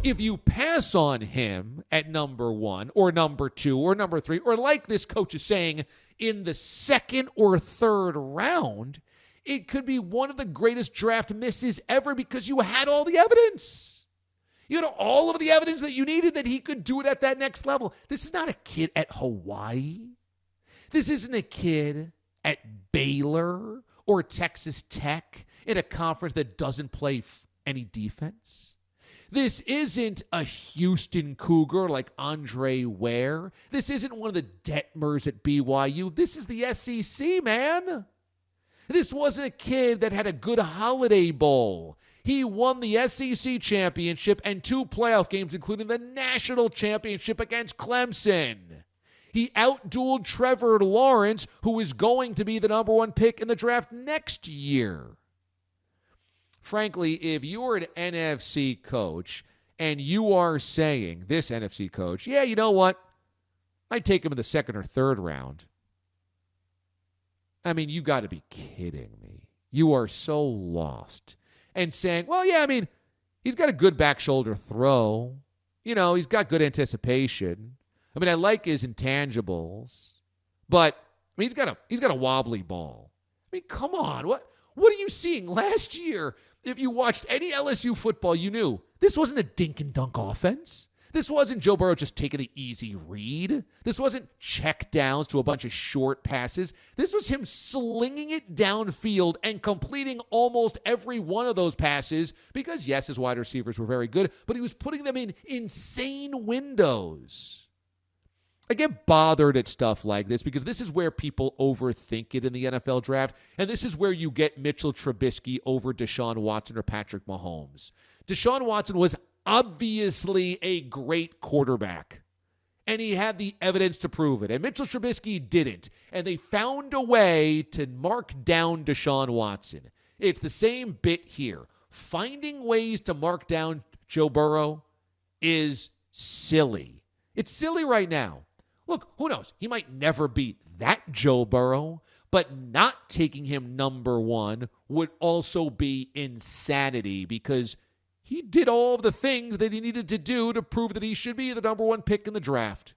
If you pass on him at number 1 or number 2 or number 3, or like this coach is saying, in the second or third round, it could be one of the greatest draft misses ever because you had all the evidence. You had all of the evidence that you needed that he could do it at that next level. This is not a kid at Hawaii. This isn't a kid at Baylor or Texas Tech in a conference that doesn't play any defense. This isn't a Houston Cougar like Andre Ware. This isn't one of the Detmers at BYU. This is the SEC, man. This wasn't a kid that had a good Holiday Bowl. He won the SEC championship and 2 playoff games, including the national championship against Clemson. He outdueled Trevor Lawrence, who is going to be the number 1 pick in the draft next year. Frankly, if you're an NFC coach and you are saying, this NFC coach, yeah, you know what? I'd take him in the second or third round. I mean, you got to be kidding me. You are so lost. And saying, well, yeah, I mean, he's got a good back shoulder throw. You know, he's got good anticipation. I mean, I like his intangibles, but I mean, he's got a wobbly ball. I mean, come on. What are you seeing last year? If you watched any LSU football, you knew this wasn't a dink and dunk offense. This wasn't Joe Burrow just taking the easy read. This wasn't check downs to a bunch of short passes. This was him slinging it downfield and completing almost every one of those passes because, yes, his wide receivers were very good, but he was putting them in insane windows. I get bothered at stuff like this because this is where people overthink it in the NFL draft, and this is where you get Mitchell Trubisky over Deshaun Watson or Patrick Mahomes. Deshaun Watson was obviously a great quarterback, and he had the evidence to prove it, and Mitchell Trubisky didn't, and they found a way to mark down Deshaun Watson. It's the same bit here. Finding ways to mark down Joe Burrow is silly. It's silly right now. Look, who knows? He might never beat that Joe Burrow, but not taking him number 1 would also be insanity because he did all of the things that he needed to do to prove that he should be the number 1 pick in the draft.